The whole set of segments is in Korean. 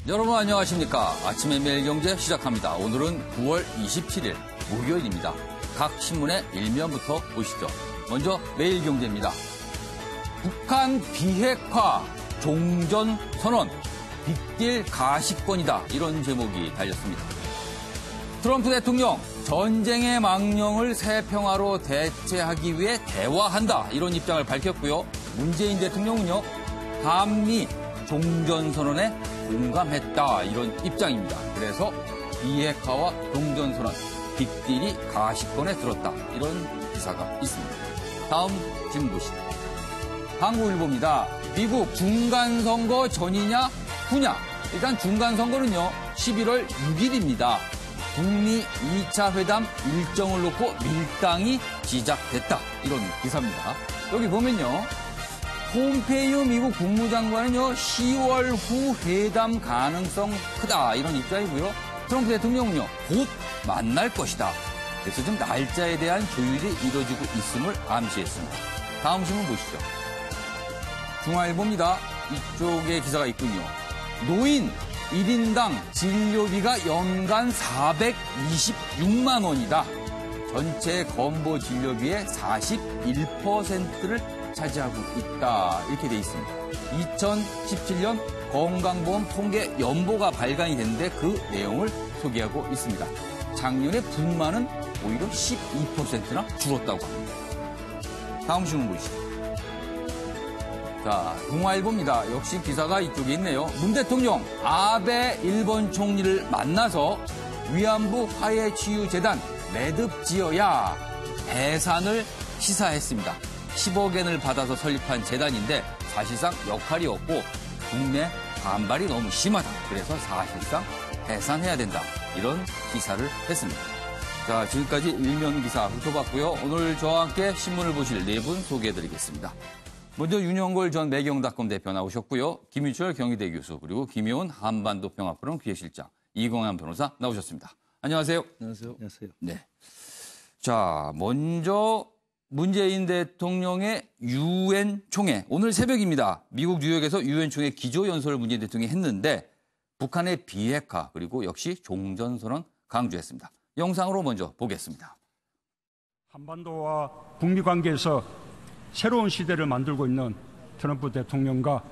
여러분 안녕하십니까. 아침의 매일경제 시작합니다. 오늘은 9월 27일 목요일입니다. 각 신문의 일면부터 보시죠. 먼저 매일경제입니다. 북한 비핵화 종전선언 빅딜 가시권이다. 이런 제목이 달렸습니다. 트럼프 대통령 전쟁의 망령을 새 평화로 대체하기 위해 대화한다. 이런 입장을 밝혔고요. 문재인 대통령은요. 한미 종전선언에 공감했다. 이런 입장입니다. 그래서 비핵화와 종전선언 빅딜이 가시권에 들었다. 이런 기사가 있습니다. 다음 질문 보시죠. 한국일보입니다. 미국 중간선거 전이냐 후냐. 일단 중간선거는요. 11월 6일입니다. 북미 2차 회담 일정을 놓고 밀당이 시작됐다. 이런 기사입니다. 여기 보면요. 폼페이오 미국 국무장관은요. 10월 후 회담 가능성 크다. 이런 입장이고요. 트럼프 대통령은요. 곧 만날 것이다. 그래서 좀 날짜에 대한 조율이 이루어지고 있음을 암시했습니다. 다음 신문 보시죠. 중앙일보입니다. 이쪽에 기사가 있군요. 노인 1인당 진료비가 연간 426만 원이다. 전체 건보 진료비의 41%를 차지하고 있다. 이렇게 돼 있습니다. 2017년 건강보험 통계 연보가 발간이 됐는데 그 내용을 소개하고 있습니다. 작년에 분만은 오히려 12%나 줄었다고 합니다. 다음 신문 보시죠. 자, 동아일보입니다. 역시 기사가 이쪽에 있네요. 문 대통령 아베 일본 총리를 만나서 위안부 화해치유재단 매듭 지어야 해산을 시사했습니다. 10억 엔을 받아서 설립한 재단인데 사실상 역할이 없고 국내 반발이 너무 심하다. 그래서 사실상 해산해야 된다. 이런 기사를 했습니다. 자, 지금까지 일면 기사 훑어봤고요. 오늘 저와 함께 신문을 보실 네 분 소개해드리겠습니다. 먼저 윤영골 전 매경닷컴 대표 나오셨고요. 김유철 경희대 교수 그리고 김효은 한반도 평화포럼 기획실장 이광현 변호사 나오셨습니다. 안녕하세요. 안녕하세요. 안녕하세요. 네. 자, 먼저 문재인 대통령의 유엔 총회 오늘 새벽입니다. 미국 뉴욕에서 유엔 총회 기조연설을 문재인 대통령이 했는데 북한의 비핵화 그리고 역시 종전선언 강조했습니다. 영상으로 먼저 보겠습니다. 한반도와 북미 관계에서 새로운 시대를 만들고 있는 트럼프 대통령과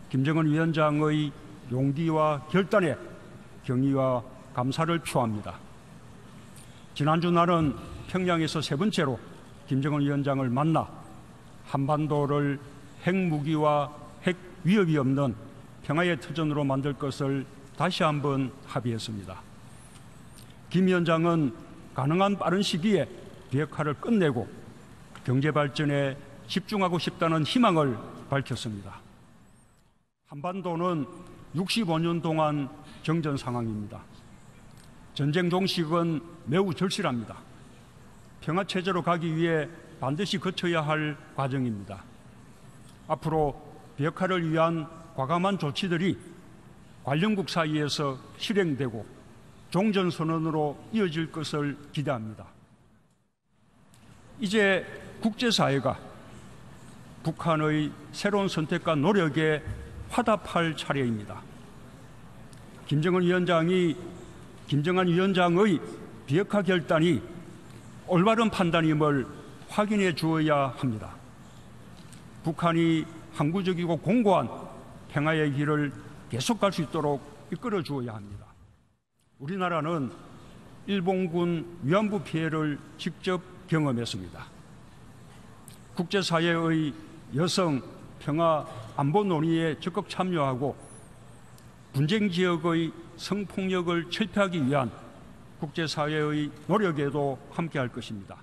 김정은 위원장의 용기와 결단에 경의와 감사를 표합니다. 지난주 날은 평양에서 세 번째로 김정은 위원장을 만나 한반도를 핵무기와 핵 위협이 없는 평화의 터전으로 만들 것을 다시 한번 합의했습니다. 김 위원장은 가능한 빠른 시기에 비핵화를 끝내고 경제 발전에 집중하고 싶다는 희망을 밝혔습니다. 한반도는 65년 동안 정전 상황입니다. 전쟁 종식은 매우 절실합니다. 평화체제로 가기 위해 반드시 거쳐야 할 과정입니다. 앞으로 비핵화를 위한 과감한 조치들이 관련국 사이에서 실행되고 종전선언으로 이어질 것을 기대합니다. 이제 국제사회가 북한의 새로운 선택과 노력에 화답할 차례입니다. 김정은 위원장의 비핵화 결단이 올바른 판단임을 확인해 주어야 합니다. 북한이 항구적이고 공고한 평화의 길을 계속 갈 수 있도록 이끌어 주어야 합니다. 우리나라는 일본군 위안부 피해를 직접 경험했습니다. 국제사회의 여성, 평화, 안보 논의에 적극 참여하고 분쟁 지역의 성폭력을 철폐하기 위한 국제사회의 노력에도 함께할 것입니다.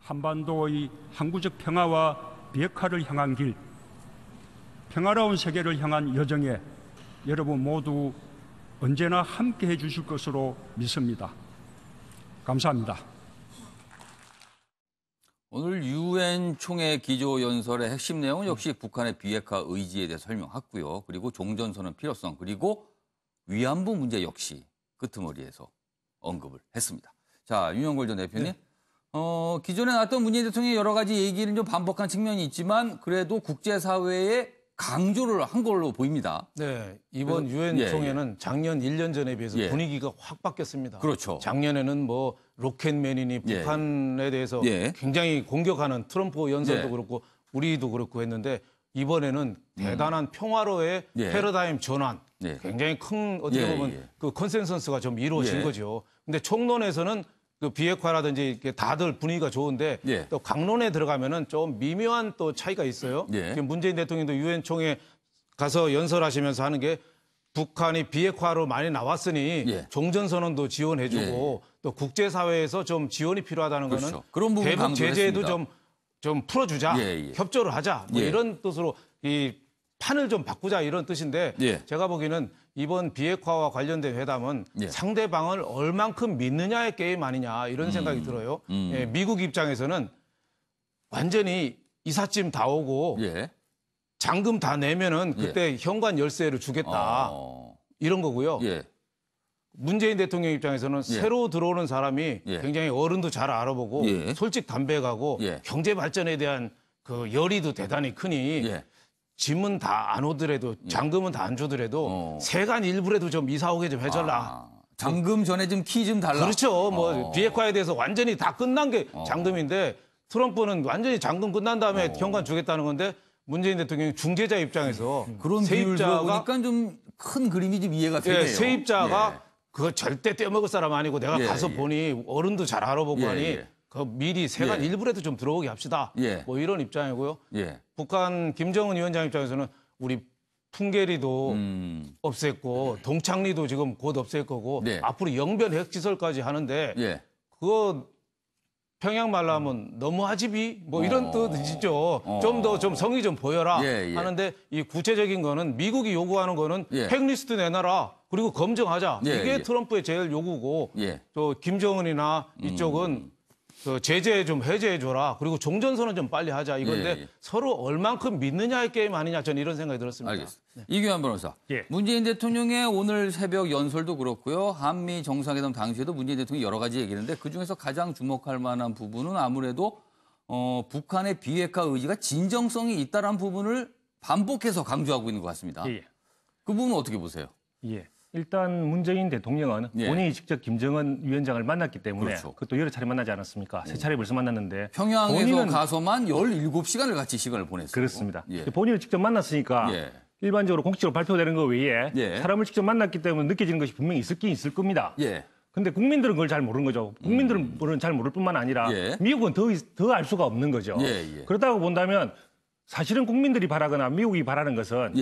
한반도의 항구적 평화와 비핵화를 향한 길, 평화로운 세계를 향한 여정에 여러분 모두 언제나 함께해 주실 것으로 믿습니다. 감사합니다. 오늘 유엔 총회 기조연설의 핵심 내용은 역시 북한의 비핵화 의지에 대해 설명했고요. 그리고 종전선언 필요성 그리고 위안부 문제 역시 끄트머리에서 언급을 했습니다. 자, 윤영골 전 대표님. 네. 기존에 나왔던 문재인 대통령의 여러 가지 얘기는 좀 반복한 측면이 있지만 그래도 국제사회의 강조를 한 걸로 보입니다. 네, 이번 유엔 총회는 작년 1년 전에 비해서 분위기가 확 바뀌었습니다. 그렇죠. 작년에는 뭐 로켓맨이니 북한에 대해서 굉장히 공격하는 트럼프 연설도 그렇고 우리도 그렇고 했는데 이번에는 대단한 평화로의 패러다임 전환, 굉장히 큰 어떻게 보면 그 컨센서스가 좀 이루어진 거죠. 근데 총론에서는 그 비핵화라든지 이렇게 다들 분위기가 좋은데 또 강론에 들어가면은 좀 미묘한 또 차이가 있어요. 문재인 대통령도 유엔 총회 가서 연설하시면서 하는 게 북한이 비핵화로 많이 나왔으니 종전선언도 지원해주고 또 국제사회에서 좀 지원이 필요하다는 거는 그런 부분 대북 제재도 좀 풀어주자, 협조를 하자 뭐 이런 뜻으로 이 판을 좀 바꾸자 이런 뜻인데 제가 보기에는 이번 비핵화와 관련된 회담은 상대방을 얼만큼 믿느냐의 게임 아니냐 이런 생각이 들어요. 미국 입장에서는 완전히 이삿짐 다 오고 잔금 다 내면은 그때 현관 열쇠를 주겠다 이런 거고요. 문재인 대통령 입장에서는 새로 들어오는 사람이 굉장히 어른도 잘 알아보고 솔직담백하고 경제 발전에 대한 그 열의도 대단히 크니 짐은 다 안 오더라도 잔금은 다 안 주더라도 세간 일부라도 좀 이사 오게 좀 해줘라. 잔금 전에 좀 키 좀 달라. 그렇죠. 뭐 비핵화에 대해서 완전히 다 끝난 게 잔금인데 트럼프는 완전히 잔금 끝난 다음에 현관 주겠다는 건데 문재인 대통령이 중재자 입장에서 그런 비율 들어보니까 좀 큰 그림이 좀 이해가 되네요. 세입자가 그거 절대 떼먹을 사람 아니고 내가 가서 보니 어른도 잘 알아보고 하니 그 미리 세간 일부라도 좀 들어오게 합시다. 뭐 이런 입장이고요. 북한 김정은 위원장 입장에서는 우리 풍계리도 없앴고 동창리도 지금 곧 없앨 거고 앞으로 영변 핵시설까지 하는데 그거 평양 말로 하면 너무하지비 뭐 이런 뜻이죠. 좀 더 좀 성의 좀 보여라 하는데 이 구체적인 거는 미국이 요구하는 거는 핵리스트 내놔라. 그리고 검증하자. 이게 트럼프의 제일 요구고 또 김정은이나 이쪽은 그 제재 좀 해제해줘라. 그리고 종전선언 좀 빨리 하자. 이건데 서로 얼만큼 믿느냐의 게임 아니냐. 저는 이런 생각이 들었습니다. 알겠습니다. 이규환 변호사. 문재인 대통령의 오늘 새벽 연설도 그렇고요. 한미 정상회담 당시에도 문재인 대통령이 여러 가지 얘기했는데 그중에서 가장 주목할 만한 부분은 아무래도 북한의 비핵화 의지가 진정성이 있다는 부분을 반복해서 강조하고 있는 것 같습니다. 그 부분은 어떻게 보세요? 일단 문재인 대통령은 본인이 직접 김정은 위원장을 만났기 때문에 그것도 여러 차례 만나지 않았습니까? 세 차례 벌써 만났는데 평양에서 본인은 가서만 17시간을 같이 시간을 보냈어요. 그렇습니다. 본인을 직접 만났으니까 일반적으로 공식적으로 발표되는 것 외에 사람을 직접 만났기 때문에 느껴지는 것이 분명히 있을 겁니다. 근데 국민들은 그걸 잘 모르는 거죠. 국민들은 잘 모를 뿐만 아니라 미국은 더 알 수가 없는 거죠. 그렇다고 본다면 사실은 국민들이 바라거나 미국이 바라는 것은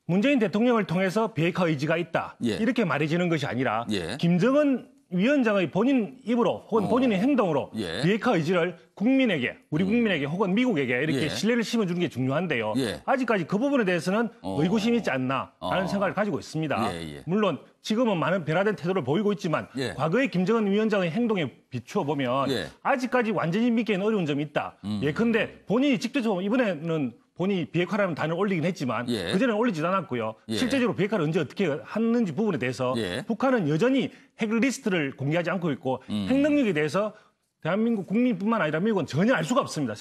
문재인 대통령을 통해서 비핵화 의지가 있다. 이렇게 말해지는 것이 아니라 김정은 위원장의 본인 입으로 혹은 본인의 행동으로 비핵화 의지를 국민에게, 우리 국민에게 혹은 미국에게 이렇게 신뢰를 심어주는 게 중요한데요. 아직까지 그 부분에 대해서는 의구심이 있지 않나 하는 생각을 가지고 있습니다. 물론 지금은 많은 변화된 태도를 보이고 있지만 과거의 김정은 위원장의 행동에 비추어 보면 아직까지 완전히 믿기에는 어려운 점이 있다. 예컨대 본인이 직접적으로 이번에는 본인이 비핵화라는 단어를 올리긴 했지만 그전에는 올리지도 않았고요. 실제적으로 비핵화를 언제 어떻게 하는지 부분에 대해서 북한은 여전히 핵 리스트를 공개하지 않고 있고 핵 능력에 대해서 대한민국 국민뿐만 아니라 미국은 전혀 알 수가 없습니다.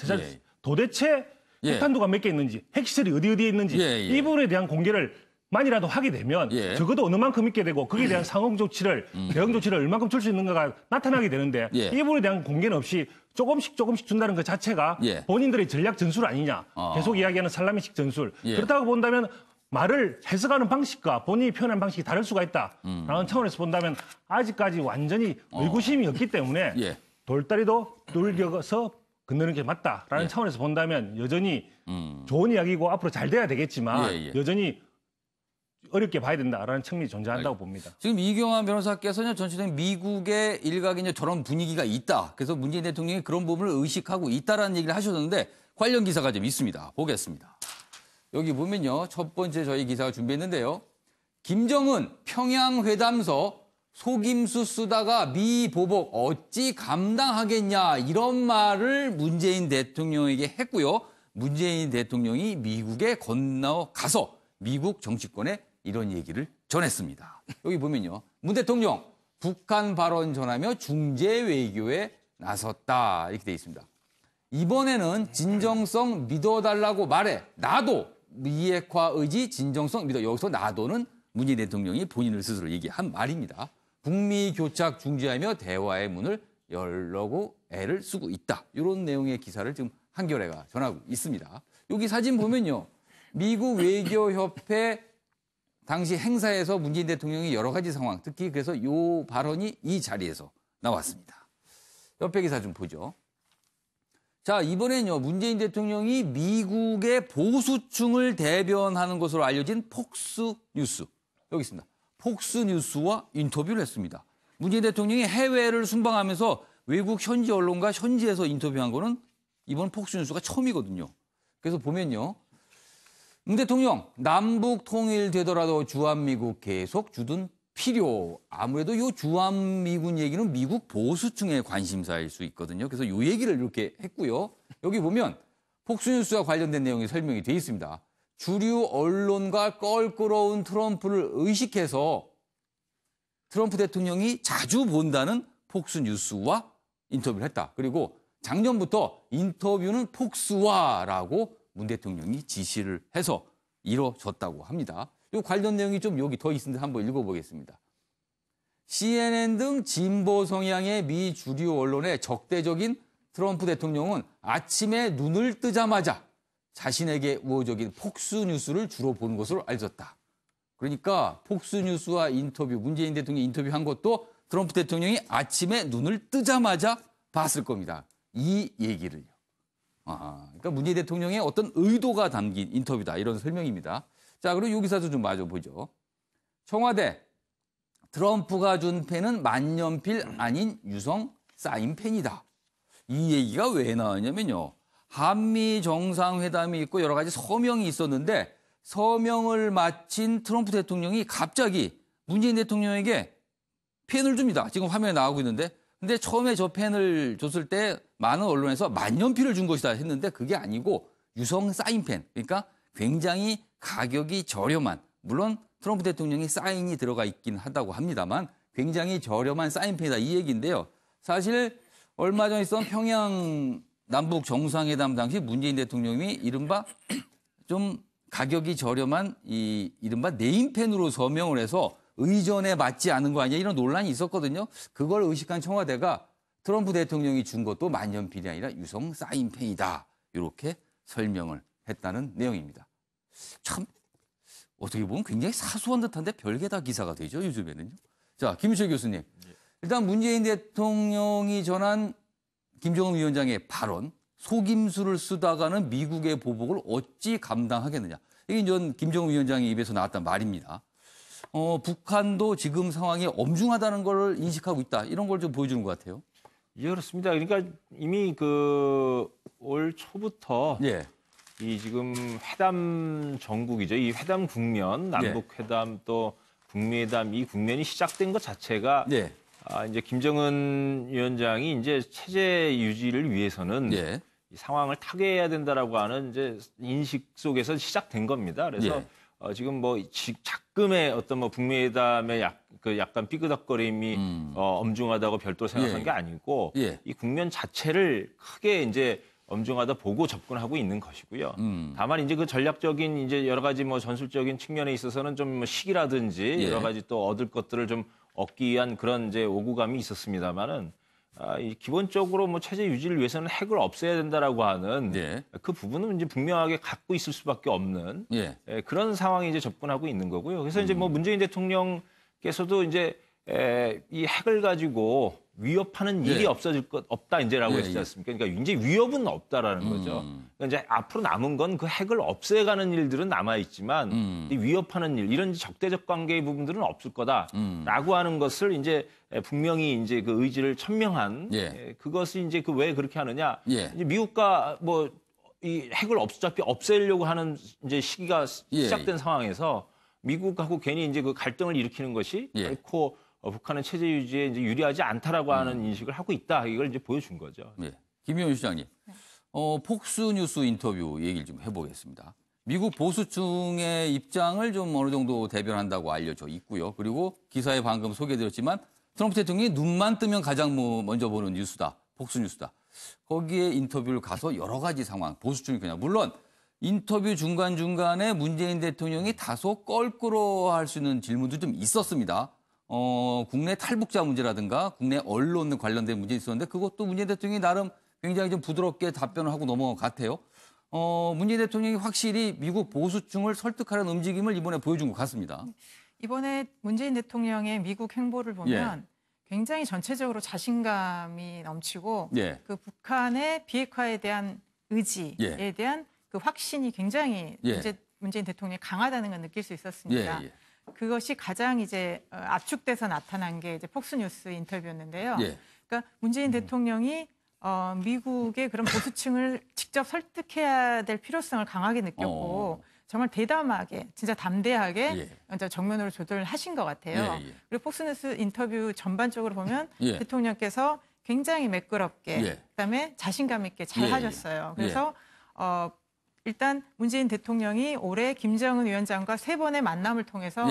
도대체 핵탄두가 몇 개 있는지, 핵시설이 어디에 있는지 이 부분에 대한 공개를 만이라도 하게 되면 적어도 어느 만큼 있게 되고 거기에 대한 상응 조치를, 대응 조치를 얼만큼 줄 수 있는가가 나타나게 되는데 이 부분에 대한 공개는 없이 조금씩 준다는 것 자체가 본인들의 전략 전술 아니냐. 계속 이야기하는 살라미식 전술. 그렇다고 본다면 말을 해석하는 방식과 본인이 표현하는 방식이 다를 수가 있다라는 차원에서 본다면 아직까지 완전히 의구심이 없기 때문에 돌다리도 뚫겨서 건너는 게 맞다라는 차원에서 본다면 여전히 좋은 이야기고 앞으로 잘 돼야 되겠지만 여전히 어렵게 봐야 된다라는 측면이 존재한다고 봅니다. 지금 이경환 변호사께서는 전체적인 미국의 일각에 이제 저런 분위기가 있다. 그래서 문재인 대통령이 그런 부분을 의식하고 있다라는 얘기를 하셨는데 관련 기사가 좀 있습니다. 보겠습니다. 여기 보면요. 첫 번째 저희 기사가 준비했는데요. 김정은 평양회담서 속임수 쓰다가 미 보복 어찌 감당하겠냐 이런 말을 문재인 대통령에게 했고요. 문재인 대통령이 미국에 건너가서 미국 정치권에 이런 얘기를 전했습니다. 여기 보면요. 문 대통령 북한 발언 전하며 중재 외교에 나섰다 이렇게 돼 있습니다. 이번에는 진정성 믿어달라고 말해. 나도 비핵화 의지 진정성 믿어. 여기서 나도는 문재인 대통령이 본인을 스스로 얘기한 말입니다. 북미 교착 중지하며 대화의 문을 열려고 애를 쓰고 있다. 이런 내용의 기사를 지금 한겨레가 전하고 있습니다. 여기 사진 보면요. 미국 외교협회 당시 행사에서 문재인 대통령이 여러 가지 상황, 특히 그래서 이 발언이 이 자리에서 나왔습니다. 옆에 기사 좀 보죠. 자, 이번엔요. 문재인 대통령이 미국의 보수층을 대변하는 것으로 알려진 폭스뉴스. 여기 있습니다. 폭스뉴스와 인터뷰를 했습니다. 문재인 대통령이 해외를 순방하면서 외국 현지 언론과 현지에서 인터뷰한 거는 이번 폭스뉴스가 처음이거든요. 그래서 보면요. 문 대통령, 남북 통일되더라도 주한미국 계속 주둔 필요. 아무래도 이 주한미군 얘기는 미국 보수층의 관심사일 수 있거든요. 그래서 이 얘기를 이렇게 했고요. 여기 보면 폭스뉴스와 관련된 내용이 설명이 되어 있습니다. 주류 언론과 껄끄러운 트럼프를 의식해서 트럼프 대통령이 자주 본다는 폭스뉴스와 인터뷰를 했다. 그리고 작년부터 인터뷰는 폭스와라고 문 대통령이 지시를 해서 이루어졌다고 합니다. 이 관련 내용이 좀 여기 더 있는데 한번 읽어보겠습니다. CNN 등 진보 성향의 미 주류 언론의 적대적인 트럼프 대통령은 아침에 눈을 뜨자마자 자신에게 우호적인 폭스뉴스를 주로 보는 것으로 알려졌다. 그러니까 폭스뉴스와 인터뷰, 문재인 대통령이 인터뷰한 것도 트럼프 대통령이 아침에 눈을 뜨자마자 봤을 겁니다. 이 얘기를요. 그러니까 문재인 대통령의 어떤 의도가 담긴 인터뷰다. 이런 설명입니다. 자, 그리고 이 기사도 좀 마저 보죠. 청와대, 트럼프가 준 펜은 만년필 아닌 유성 사인펜이다. 이 얘기가 왜 나왔냐면요. 한미 정상회담이 있고 여러 가지 서명이 있었는데 서명을 마친 트럼프 대통령이 갑자기 문재인 대통령에게 펜을 줍니다. 지금 화면에 나오고 있는데. 근데 처음에 저 펜을 줬을 때 많은 언론에서 만년필을 준 것이다 했는데 그게 아니고 유성 사인펜. 그러니까 굉장히 가격이 저렴한, 물론 트럼프 대통령이 사인이 들어가 있긴 하다고 합니다만 굉장히 저렴한 사인펜이다 이 얘기인데요. 사실 얼마 전에 있었던 평양 남북 정상회담 당시 문재인 대통령이 이른바 좀 가격이 저렴한 이 이른바 네임펜으로 서명을 해서 의전에 맞지 않은 거 아니냐 이런 논란이 있었거든요. 그걸 의식한 청와대가 트럼프 대통령이 준 것도 만년필이 아니라 유성 사인펜이다. 이렇게 설명을 했다는 내용입니다. 참 어떻게 보면 굉장히 사소한 듯한데 별게 다 기사가 되죠. 요즘에는요. 자, 김유철 교수님. 일단 문재인 대통령이 전한 김정은 위원장의 발언, 속임수를 쓰다가는 미국의 보복을 어찌 감당하겠느냐. 이게 전 김정은 위원장의 입에서 나왔단 말입니다. 북한도 지금 상황이 엄중하다는 걸 인식하고 있다. 이런 걸 좀 보여주는 것 같아요. 예, 그렇습니다. 그러니까 이미 올 초부터 이 지금 회담 정국이죠. 이 회담 국면, 남북 회담 또 북미 회담 이 국면이 시작된 것 자체가 이제 김정은 위원장이 이제 체제 유지를 위해서는 이 상황을 타개해야 된다라고 하는 이제 인식 속에서 시작된 겁니다. 그래서 지금 작금의 어떤 북미 회담의 약간 삐그덕거림이 엄중하다고 별도로 생각한 게 아니고 이 국면 자체를 크게 이제 엄중하다 보고 접근하고 있는 것이고요. 다만 이제 그 전략적인 이제 여러 가지 전술적인 측면에 있어서는 좀 시기라든지 여러 가지 또 얻을 것들을 좀 얻기 위한 그런 이제 오구감이 있었습니다만은 기본적으로 체제 유지를 위해서는 핵을 없애야 된다라고 하는 그 부분은 이제 분명하게 갖고 있을 수밖에 없는 그런 상황에 이제 접근하고 있는 거고요. 그래서 이제 문재인 대통령께서도 이제 이 핵을 가지고 위협하는 일이 없어질 것 없다 이제라고 했지 않습니까? 그러니까 이제 위협은 없다라는 거죠. 그러니까 이제 앞으로 남은 건 그 핵을 없애가는 일들은 남아 있지만 이 위협하는 일 이런 적대적 관계의 부분들은 없을 거다라고 하는 것을 이제 분명히 이제 그 의지를 천명한 그것이 이제 왜 그렇게 하느냐? 이제 미국과 이 핵을 어차피 없애려고 하는 이제 시기가 시작된 상황에서 미국하고 괜히 이제 그 갈등을 일으키는 것이 결코 북한은 체제 유지에 이제 유리하지 않다라고 하는 인식을 하고 있다. 이걸 이제 보여준 거죠. 김용현 시장님, 폭스뉴스 인터뷰 얘기를 좀 해보겠습니다. 미국 보수층의 입장을 좀 어느 정도 대변한다고 알려져 있고요. 그리고 기사에 방금 소개해드렸지만 트럼프 대통령이 눈만 뜨면 가장 먼저 보는 뉴스다. 폭스뉴스다. 거기에 인터뷰를 가서 여러 가지 상황, 보수층이 그냥 물론 인터뷰 중간중간에 문재인 대통령이 다소 껄끄러워할 수 있는 질문도 좀 있었습니다. 국내 탈북자 문제라든가 국내 언론 관련된 문제 있었는데 그것도 문재인 대통령이 나름 굉장히 좀 부드럽게 답변을 하고 넘어갔대요. 문재인 대통령이 확실히 미국 보수층을 설득하려는 움직임을 이번에 보여준 것 같습니다. 이번에 문재인 대통령의 미국 행보를 보면 굉장히 전체적으로 자신감이 넘치고 그 북한의 비핵화에 대한 의지에 대한 그 확신이 굉장히 문재인 대통령이 강하다는 걸 느낄 수 있었습니다. 그것이 가장 이제 압축돼서 나타난 게 이제 폭스뉴스 인터뷰였는데요. 그러니까 문재인 대통령이 미국의 그런 보수층을 직접 설득해야 될 필요성을 강하게 느꼈고 정말 대담하게, 진짜 담대하게 정면으로 조절을 하신 것 같아요. 그리고 폭스뉴스 인터뷰 전반적으로 보면 대통령께서 굉장히 매끄럽게, 그다음에 자신감 있게 잘 하셨어요. 그래서 일단 문재인 대통령이 올해 김정은 위원장과 3번의 만남을 통해서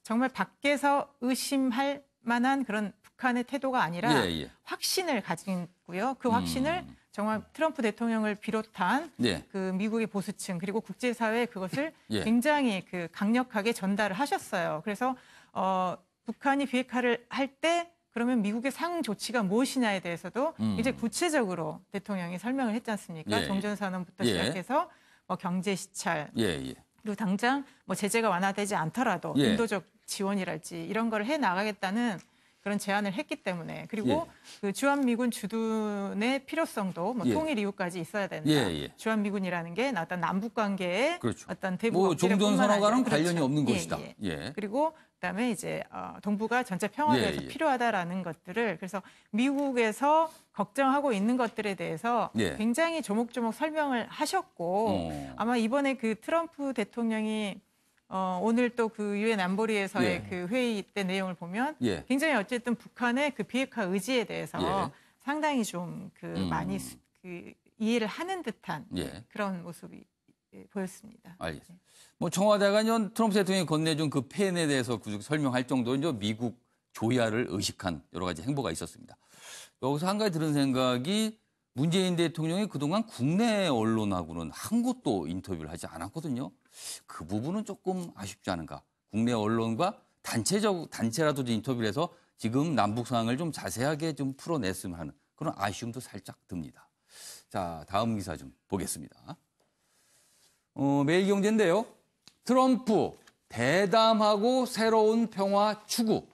정말 밖에서 의심할 만한 그런 북한의 태도가 아니라 확신을 가지고요. 그 확신을 정말 트럼프 대통령을 비롯한 그 미국의 보수층 그리고 국제사회에 그것을 굉장히 그 강력하게 전달을 하셨어요. 그래서 북한이 비핵화를 할 때 그러면 미국의 상응 조치가 무엇이냐에 대해서도 이제 구체적으로 대통령이 설명을 했지 않습니까? 종전선언부터 시작해서 뭐 경제 시찰 그리고 당장 뭐 제재가 완화되지 않더라도 인도적 지원이랄지 이런 걸 해 나가겠다는 그런 제안을 했기 때문에 그리고 그 주한미군 주둔의 필요성도 뭐 통일 이유까지 있어야 된다. 주한미군이라는 게 어떤 남북 관계에 어떤 대북 종전선언과는 관련이 없는 것이다. 그리고 그다음에 이제 동북아 전체 평화에 대해서 필요하다라는 것들을 그래서 미국에서 걱정하고 있는 것들에 대해서 굉장히 조목조목 설명을 하셨고 아마 이번에 그 트럼프 대통령이 오늘 또 그 유엔 안보리에서의 그 회의 때 내용을 보면 굉장히 어쨌든 북한의 그 비핵화 의지에 대해서 상당히 좀 그 많이 그 이해를 하는 듯한 그런 모습이 보였습니다. 알겠습니다. 뭐 청와대가 트럼프 대통령이 건네준 그 펜에 대해서 설명할 정도로 미국 조야를 의식한 여러 가지 행보가 있었습니다. 여기서 한 가지 들은 생각이 문재인 대통령이 그동안 국내 언론하고는 한 곳도 인터뷰를 하지 않았거든요. 그 부분은 조금 아쉽지 않은가. 국내 언론과 단체라도 인터뷰를 해서 지금 남북 상황을 좀 자세하게 좀 풀어냈으면 하는 그런 아쉬움도 살짝 듭니다. 자, 다음 기사 좀 보겠습니다. 매일경제인데요. 트럼프 대담하고 새로운 평화 추구.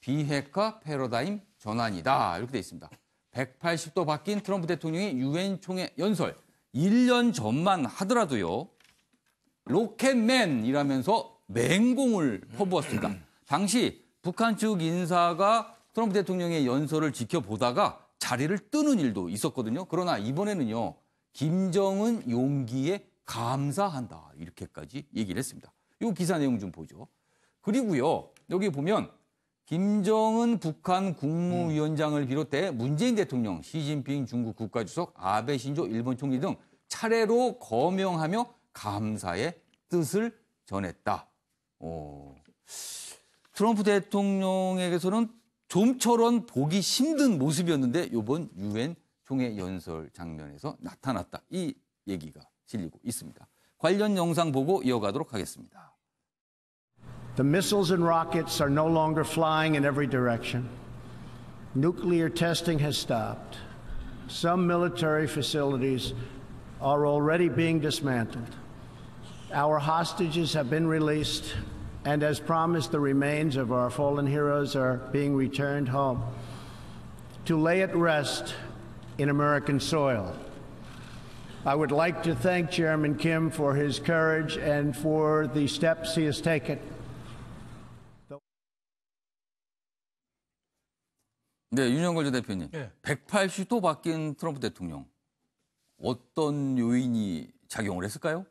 비핵화 패러다임 전환이다. 이렇게 돼 있습니다. 180도 바뀐 트럼프 대통령의 유엔 총회 연설. 1년 전만 하더라도요. 로켓맨이라면서 맹공을 퍼부었습니다. 당시 북한 측 인사가 트럼프 대통령의 연설을 지켜보다가 자리를 뜨는 일도 있었거든요. 그러나 이번에는요. 김정은 용기에 감사한다. 이렇게까지 얘기를 했습니다. 이 기사 내용 좀 보죠. 그리고요. 여기 보면 김정은 북한 국무위원장을 비롯해 문재인 대통령, 시진핑 중국 국가주석, 아베 신조 일본 총리 등 차례로 거명하며 감사의 뜻을 전했다. 트럼프 대통령에게서는 좀처럼 보기 힘든 모습이었는데 이번 유엔 총회 연설 장면에서 나타났다. 이 얘기가 실리고 있습니다. 관련 영상 보고 이어가도록 하겠습니다. The missiles and rockets are no longer flying in every direction. Nuclear testing has stopped. Some military facilities are already being dismantled. Our hostages have been released, and as promised, the remains of our fallen heroes are being returned home to lay at rest in American soil. I would like to thank Chairman Kim for his courage and for the steps he has taken. 네, 윤영걸 전 대표님. 180도 바뀐 트럼프 대통령. 어떤 요인이 작용을 했을까요?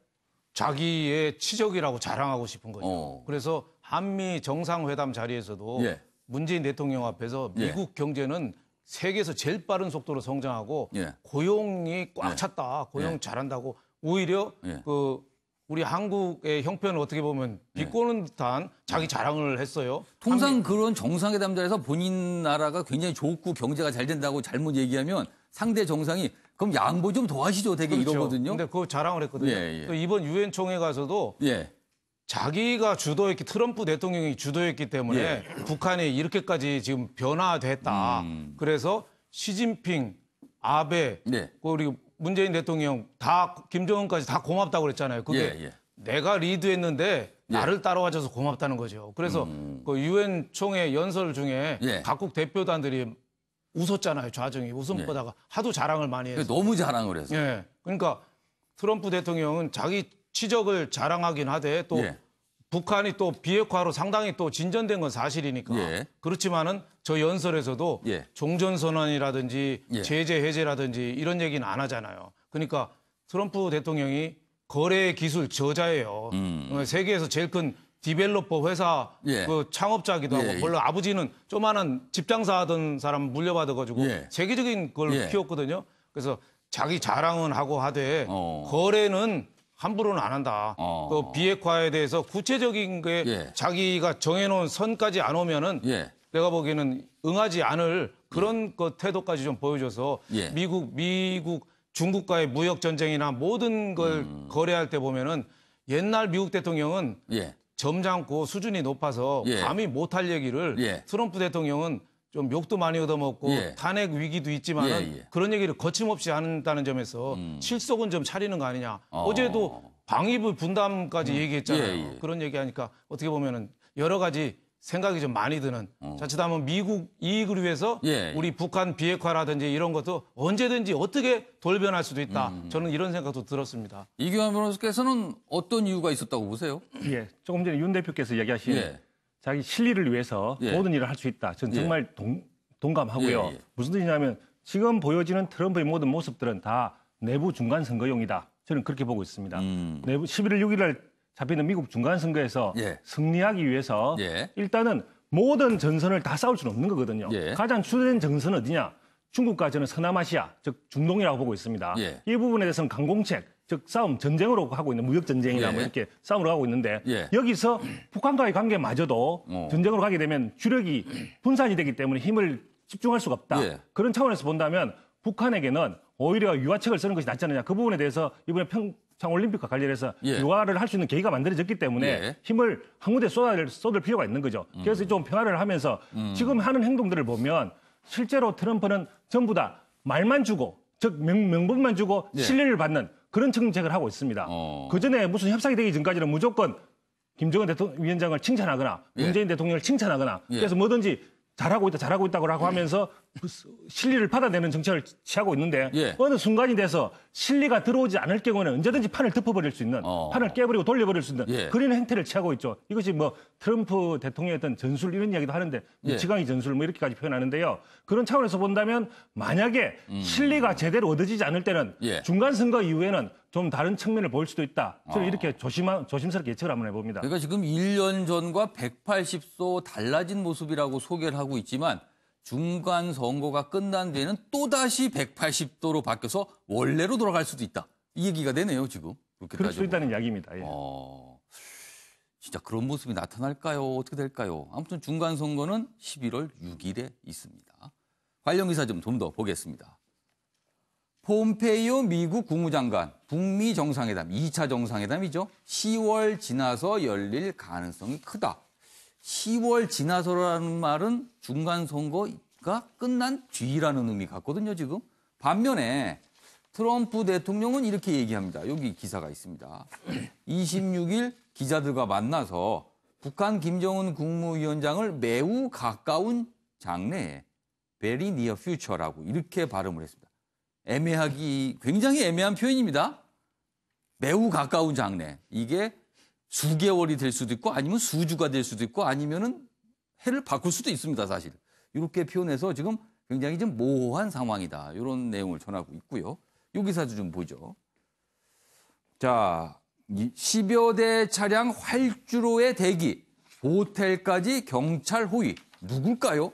자기의 치적이라고 자랑하고 싶은 거죠. 그래서 한미 정상회담 자리에서도 문재인 대통령 앞에서 미국 경제는 세계에서 제일 빠른 속도로 성장하고 고용이 꽉 찼다. 고용 잘한다고 오히려 그 우리 한국의 형편을 어떻게 보면 비꼬는 듯한 자기 자랑을 했어요. 통상 그런 정상회담 자리에서 본인 나라가 굉장히 좋고 경제가 잘 된다고 잘못 얘기하면 상대 정상이 그럼 양보 좀 도와시죠. 되게 그렇죠. 이러거든요. 근데 그거 자랑을 했거든요. 예, 예. 또 이번 유엔 총회 가서도 예. 자기가 주도했기 트럼프 대통령이 주도했기 때문에 예. 북한이 이렇게까지 지금 변화됐다. 그래서 시진핑, 아베, 네. 그리고 문재인 대통령 다 김정은까지 다 고맙다고 그랬잖아요. 그게 예, 예. 내가 리드했는데 나를 따라와줘서 고맙다는 거죠. 그래서 그 유엔 총회 연설 중에 예. 각국 대표단들이 웃었잖아요. 좌정이 웃음 보다가 하도 자랑을 많이 해서. 너무 자랑을 해서. 예. 그러니까 트럼프 대통령은 자기 치적을 자랑하긴 하되 또 예. 북한이 또 비핵화로 상당히 또 진전된 건 사실이니까. 예. 그렇지만은 저 연설에서도 예. 종전선언이라든지 예. 제재 해제라든지 이런 얘기는 안 하잖아요. 그러니까 트럼프 대통령이 거래 기술 저자예요. 세계에서 제일 큰 디벨로퍼 회사 예. 그 창업자기도 하고 예, 예. 물론 아버지는 조만한 집장사 하던 사람 물려받아가지고 예. 세계적인 걸 예. 키웠거든요. 그래서 자기 자랑은 하고 하되 거래는 함부로는 안 한다. 그 비핵화에 대해서 구체적인 게 예. 자기가 정해놓은 선까지 안 오면은 예. 내가 보기에는 응하지 않을 그런 그 태도까지 좀 보여줘서 예. 미국 중국과의 무역 전쟁이나 모든 걸 거래할 때 보면은 옛날 미국 대통령은 예. 점잖고 수준이 높아서 예. 감히 못할 얘기를 예. 트럼프 대통령은 좀 욕도 많이 얻어먹고 예. 탄핵 위기도 있지만은 예, 예. 그런 얘기를 거침없이 한다는 점에서 실속은 좀 차리는 거 아니냐. 어제도 방위부 분담까지 얘기했잖아요. 예, 예. 그런 얘기하니까 어떻게 보면은 여러 가지 생각이 좀 많이 드는 자칫하면 미국 이익을 위해서 예, 예. 우리 북한 비핵화라든지 이런 것도 언제든지 어떻게 돌변할 수도 있다. 저는 이런 생각도 들었습니다. 이규환 변호사께서는 어떤 이유가 있었다고 보세요? 예, 조금 전에 윤 대표께서 이야기하신 예. 자기 실리를 위해서 예. 모든 일을 할 수 있다. 저는 예. 정말 동감하고요. 예, 예. 무슨 뜻이냐면 지금 보여지는 트럼프의 모든 모습들은 다 내부 중간 선거용이다. 저는 그렇게 보고 있습니다. 내부 11월 6일 날 잡히는 미국 중간 선거에서 예. 승리하기 위해서 예. 일단은 모든 전선을 다 싸울 수는 없는 거거든요. 예. 가장 주된 전선은 어디냐? 중국과 저는 서남아시아, 즉 중동이라고 보고 있습니다. 예. 이 부분에 대해서는 강공책, 즉 싸움, 전쟁으로 하고 있는 무역 전쟁이나 예. 뭐 이렇게 싸움으로 하고 있는데 예. 여기서 북한과의 관계마저도 전쟁으로 가게 되면 주력이 분산이 되기 때문에 힘을 집중할 수가 없다. 예. 그런 차원에서 본다면 북한에게는 오히려 유화책을 쓰는 것이 낫지 않느냐. 그 부분에 대해서 이번에 평창 올림픽과 관련해서 예. 유화를 할 수 있는 계기가 만들어졌기 때문에 예. 힘을 한 군데 쏟을 필요가 있는 거죠. 그래서 좀 평화를 하면서 지금 하는 행동들을 보면 실제로 트럼프는 전부 다 말만 주고 즉 명분만 주고 예. 신뢰를 받는 그런 정책을 하고 있습니다. 그전에 무슨 협상이 되기 전까지는 무조건 김정은 위원장을 칭찬하거나 예. 문재인 대통령을 칭찬하거나 예. 그래서 뭐든지 잘하고 있다고 하면서 실리를 받아내는 정책을 취하고 있는데 예. 어느 순간이 돼서 실리가 들어오지 않을 경우에는 언제든지 판을 덮어버릴 수 있는 판을 깨버리고 돌려버릴 수 있는 예. 그런 행태를 취하고 있죠. 이것이 뭐 트럼프 대통령의 어떤 전술 이런 이야기도 하는데 예. 지강이 전술 뭐 이렇게까지 표현하는데요. 그런 차원에서 본다면 만약에 실리가 제대로 얻어지지 않을 때는 예. 중간 선거 이후에는 좀 다른 측면을 보일 수도 있다. 저는 이렇게 조심스럽게 예측을 한번 해봅니다. 그러니까 지금 1년 전과 180도 달라진 모습이라고 소개를 하고 있지만 중간 선거가 끝난 뒤에는 또다시 180도로 바뀌어서 원래로 돌아갈 수도 있다. 이 얘기가 되네요, 지금. 그럴 수 있다는 이야기입니다. 예. 진짜 그런 모습이 나타날까요? 어떻게 될까요? 아무튼 중간 선거는 11월 6일에 있습니다. 관련 기사 좀 더 보겠습니다. 폼페이오 미국 국무장관 북미 정상회담 2차 정상회담이죠. 10월 지나서 열릴 가능성이 크다. 10월 지나서라는 말은 중간 선거가 끝난 뒤라는 의미 같거든요, 지금. 반면에 트럼프 대통령은 이렇게 얘기합니다. 여기 기사가 있습니다. 26일 기자들과 만나서 북한 김정은 국무위원장을 매우 가까운 장래에 very near future라고 이렇게 발음을 했습니다. 굉장히 애매한 표현입니다. 매우 가까운 장래. 이게 수개월이 될 수도 있고 아니면 수주가 될 수도 있고 아니면은 해를 바꿀 수도 있습니다, 사실. 이렇게 표현해서 지금 굉장히 좀 모호한 상황이다. 이런 내용을 전하고 있고요. 이 기사도 좀 보죠. 자, 10여 대 차량 활주로의 대기, 호텔까지 경찰 호위. 누굴까요?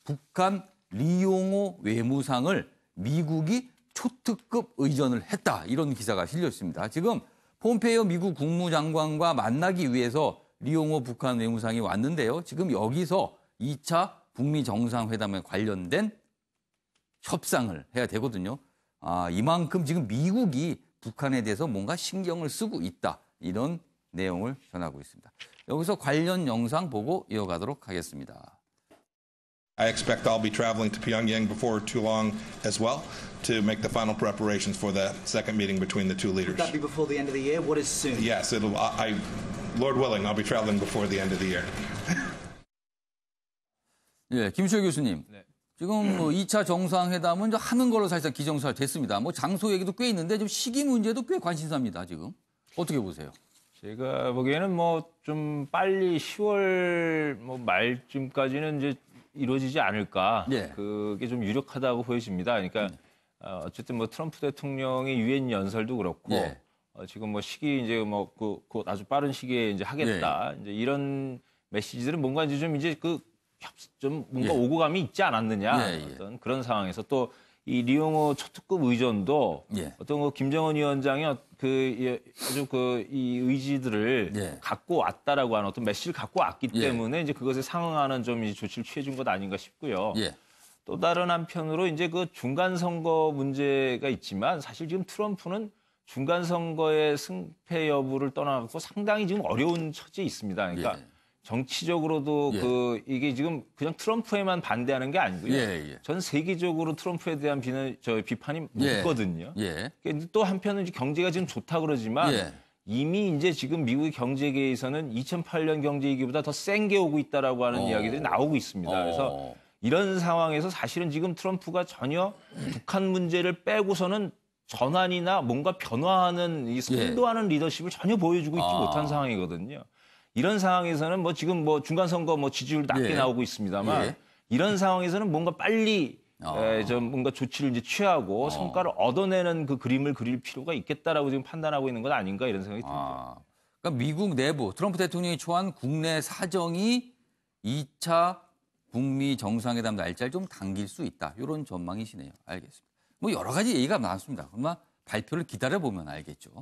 북한 리용호 외무상을 미국이 초특급 의전을 했다. 이런 기사가 실려 있습니다. 지금 폼페이오 미국 국무장관과 만나기 위해서 리용호 북한 외무상이 왔는데요. 지금 여기서 2차 북미 정상회담에 관련된 협상을 해야 되거든요. 이만큼 지금 미국이 북한에 대해서 뭔가 신경을 쓰고 있다. 이런 내용을 전하고 있습니다. 여기서 관련 영상 보고 이어가도록 하겠습니다. I expect I'll be traveling to Pyongyang before too long as well to make the final preparations for the second meeting between the two leaders. Would that be before the end of the year? What is soon? Yes, Lord willing, I'll be traveling before the end of the year. 예, 김수혁 교수님. 네. 지금 뭐 2차 정상회담은 이제 하는 걸로 사실상 기정사실됐습니다. 뭐 장소 얘기도 꽤 있는데 좀 시기 문제도 꽤 관심사입니다. 지금 어떻게 보세요? 제가 보기에는 뭐 좀 빨리 10월 뭐 말쯤까지는 이제 이루어지지 않을까. 예. 그게 좀 유력하다고 보여집니다. 그러니까 어쨌든 뭐 트럼프 대통령의 유엔 연설도 그렇고 예. 지금 뭐 시기 이제 뭐 그 아주 빠른 시기에 이제 하겠다. 이제 이런 메시지들은 뭔가 이제 좀 뭔가 예. 오고 감이 있지 않았느냐. 어떤 그런 상황에서 또 이 리용호 초특급 의전도 어떤 김정은 위원장이 아주 이 의지들을 갖고 왔다라고 하는 어떤 메시지를 갖고 왔기 때문에 이제 그것에 상응하는 좀 이제 조치를 취해준 것 아닌가 싶고요. 또 다른 한편으로 이제 그 중간 선거 문제가 있지만 사실 지금 트럼프는 중간 선거의 승패 여부를 떠나갖고 상당히 지금 어려운 처지에 있습니다. 그러니까 정치적으로도 이게 지금 그냥 트럼프에만 반대하는 게 아니고요. 전 세계적으로 트럼프에 대한 비판이 높거든요. 또 한편은 이제 경제가 지금 좋다 그러지만 이미 이제 지금 미국의 경제계에서는 2008년 경제 위기보다 더 센 게 오고 있다라고 하는 이야기들이 나오고 있습니다. 그래서 이런 상황에서 사실은 지금 트럼프가 전혀 북한 문제를 빼고서는 전환이나 뭔가 변화하는 이 선도하는 리더십을 전혀 보여주고 있지 못한 상황이거든요. 이런 상황에서는 뭐 지금 뭐 중간선거 뭐 지지율 낮게 나오고 있습니다만 이런 상황에서는 뭔가 빨리 좀 뭔가 조치를 이제 취하고 성과를 얻어내는 그 그림을 그릴 필요가 있겠다라고 지금 판단하고 있는 것 아닌가 이런 생각이 듭니다. 그러니까 미국 내부 트럼프 대통령이 초한 국내 사정이 2차 북미 정상회담 날짜를 좀 당길 수 있다. 이런 전망이시네요. 알겠습니다. 뭐 여러 가지 얘기가 많습니다. 그러나 발표를 기다려보면 알겠죠.